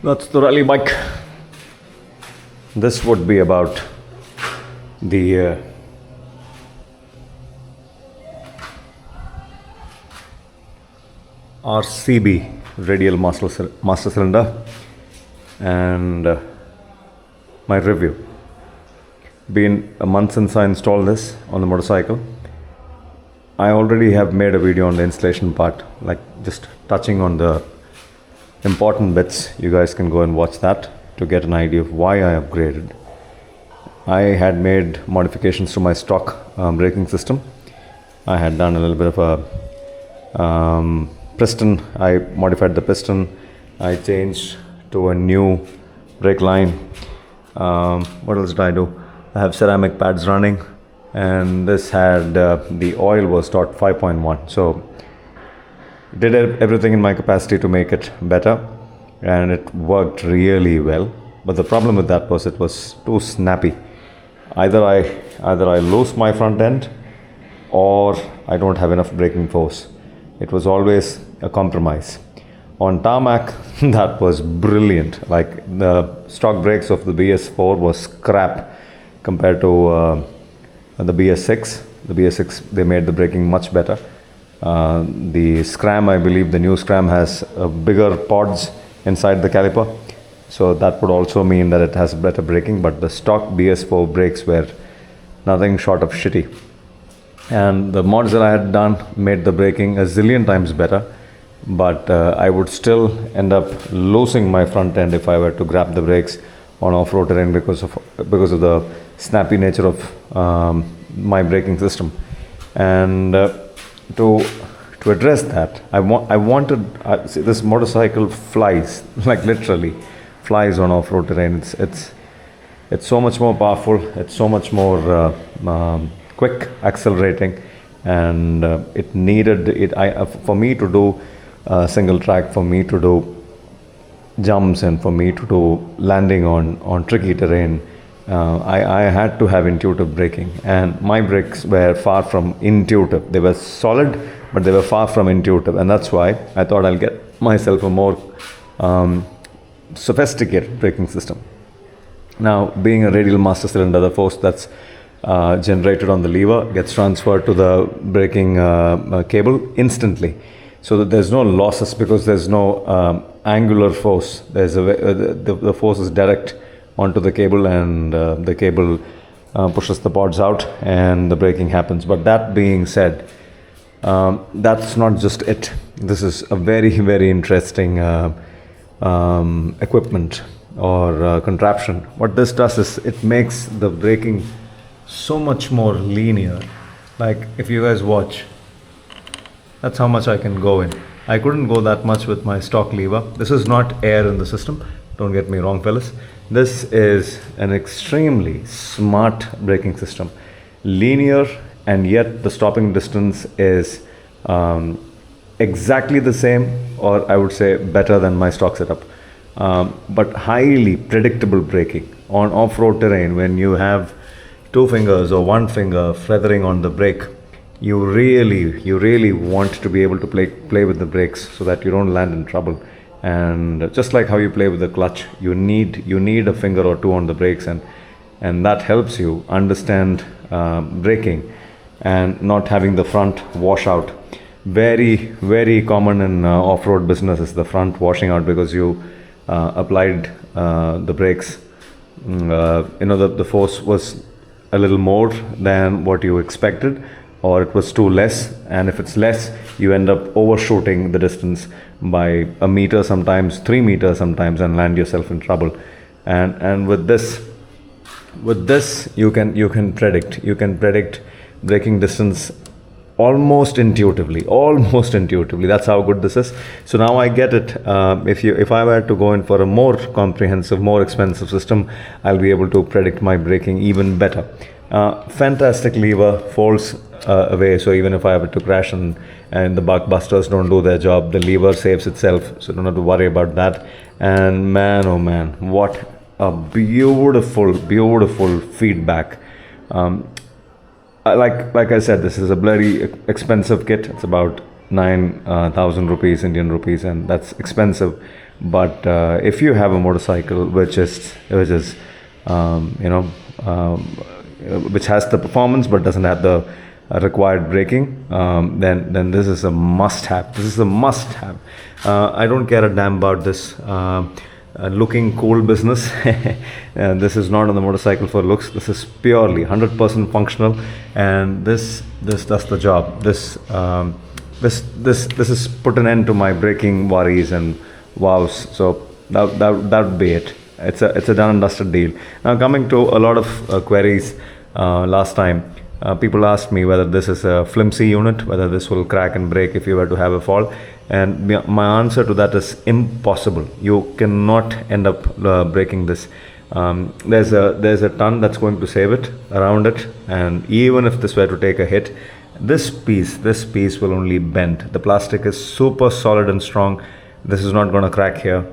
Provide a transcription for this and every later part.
That's the rally bike. This would be about the RCB Radial master cylinder, and my review. Been a month since I installed this on the motorcycle. I already have made a video on the installation part, like just touching on the important bits. You guys can go and watch that to get an idea of why I upgraded. I had made modifications to my stock braking system. I had done a little bit of a piston. I modified the piston. I changed to a new brake line. What else did I do? I have ceramic pads running, and this had the oil was dot 5.1. So did everything in my capacity to make it better, and it worked really well. But the problem with that was it was too snappy. Either I lose my front end, or I don't have enough braking force. It was always a compromise. On tarmac, that was brilliant. Like the stock brakes of the BS4 was crap compared to the BS6. The BS6, they made the braking much better. The Scram, I believe the new Scram has bigger pods inside the caliper. So that would also mean that it has better braking, but the stock BS4 brakes were nothing short of shitty. And the mods that I had done made the braking a zillion times better, but I would still end up losing my front end if I were to grab the brakes on off-road terrain because of the snappy nature of my braking system. And to address that, I wanted see, this motorcycle flies, like literally flies on off-road terrain. It's so much more powerful. It's so much more quick accelerating, and it needed it. For me to do single track, for me to do jumps, and for me to do landing on tricky terrain, I had to have intuitive braking, and my brakes were far from intuitive. They were solid, but they were far from intuitive, and that's why I thought I'll get myself a more sophisticated braking system. Now, being a radial master cylinder, the force that's generated on the lever gets transferred to the braking cable instantly, so that there's no losses because there's no angular force. There's the force is direct onto the cable, and the cable pushes the pods out, and the braking happens. But that being said, that's not just it. This is a very, very interesting equipment or contraption. What this does is it makes the braking so much more linear. Like if you guys watch, that's how much I can go in. I couldn't go that much with my stock lever. This is not air in the system, don't get me wrong, fellas. This is an extremely smart braking system, linear, and yet the stopping distance is exactly the same, or I would say better than my stock setup. But highly predictable braking on off-road terrain. When you have two fingers or one finger feathering on the brake, you really want to be able to play with the brakes so that you don't land in trouble. And just like how you play with the clutch, you need a finger or two on the brakes, and that helps you understand braking and not having the front wash out. Very, very common in off-road business is the front washing out because you applied the brakes. The force was a little more than what you expected, or it was too less, and if it's less, you end up overshooting the distance by a meter, sometimes 3 meters sometimes, and land yourself in trouble. And with this you can predict braking distance almost intuitively. That's how good this is. So now I get it. If I were to go in for a more comprehensive, more expensive system, I'll be able to predict my braking even better. Fantastic lever, folds away, so even if I were to crash and the buck busters don't do their job, the lever saves itself, so don't have to worry about that. And man, oh man, what a beautiful feedback. Like I said, this is a bloody expensive kit. It's about 9,000 rupees, Indian rupees, and that's expensive. But if you have a motorcycle which has the performance but doesn't have the required braking, then this is a must-have. This is a must-have. I don't care a damn about this looking cool business. This is not on the motorcycle for looks. This is purely 100% functional, and this does the job. This is put an end to my braking worries and wows. So that would be it. It's a done and dusted deal. Now, coming to a lot of queries last time. People asked me whether this is a flimsy unit, whether this will crack and break if you were to have a fall, and my answer to that is impossible. You cannot end up breaking this. There's a ton that's going to save it around it, and even if this were to take a hit, this piece will only bend. The plastic is super solid and strong. This is not going to crack here,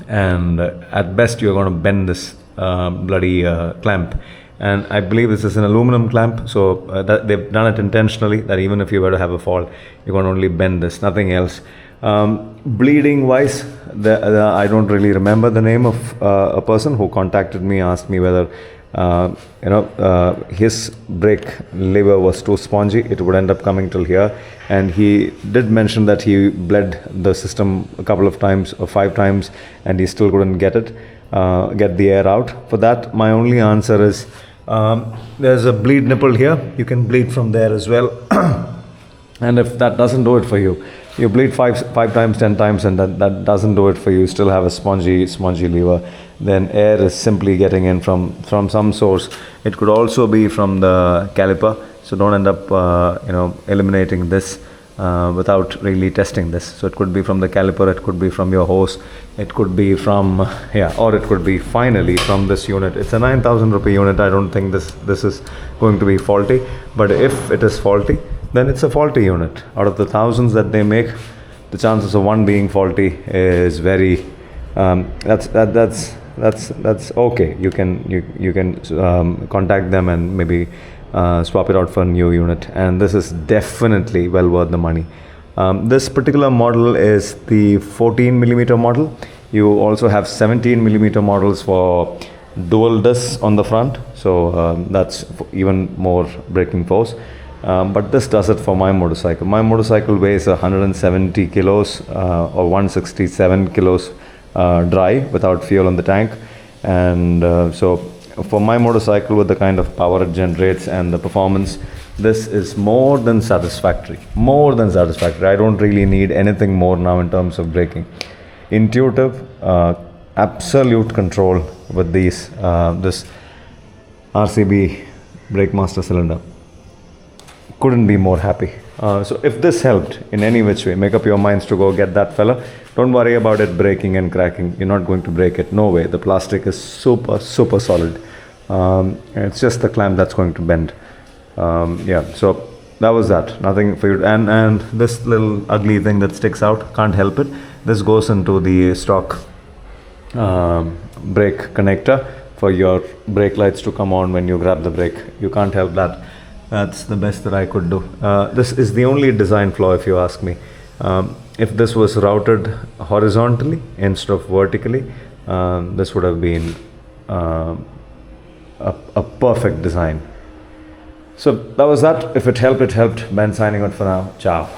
and at best you're going to bend this bloody clamp. And I believe this is an aluminum clamp, so that they've done it intentionally, that even if you were to have a fall, you're going to only bend this, nothing else. Bleeding wise, I don't really remember the name of a person who contacted me, asked me whether his brake lever was too spongy, it would end up coming till here, and he did mention that he bled the system a couple of times or 5 times, and he still couldn't get the air out. For that, my only answer is, there's a bleed nipple here. You can bleed from there as well. And if that doesn't do it for you, you bleed 5 times, 10 times, and that doesn't do it for you, still have a spongy lever, then air is simply getting in from some source. It could also be from the caliper, so don't end up eliminating this without really testing this. So it could be from the caliper, it could be from your hose, it could be from or it could be finally from this unit. It's a 9,000 rupee unit. I don't think this is going to be faulty, but if it is faulty, then it's a faulty unit. Out of the thousands that they make, the chances of one being faulty is very that's okay. You can contact them and maybe swap it out for a new unit, and this is definitely well worth the money. This particular model is the 14mm model. You also have 17mm models for dual discs on the front, so that's even more braking force. But this does it for my motorcycle. My motorcycle weighs 170 kilos or 167 kilos dry without fuel in the tank, and so for my motorcycle, with the kind of power it generates and the performance, this is more than satisfactory. I don't really need anything more now in terms of braking. Intuitive, absolute control with this RCB brake master cylinder. Couldn't be more happy. So if this helped in any which way, make up your minds to go get that fella. Don't worry about it breaking and cracking. You're not going to break it. No way. The plastic is super solid. It's just the clamp that's going to bend. So that was that. Nothing for you. And this little ugly thing that sticks out, can't help it. This goes into the stock brake connector for your brake lights to come on when you grab the brake. You can't help that. That's the best that I could do. This is the only design flaw, if you ask me. If this was routed horizontally instead of vertically, this would have been a perfect design. So that was that. If it helped, it helped. Ben signing out for now. Ciao.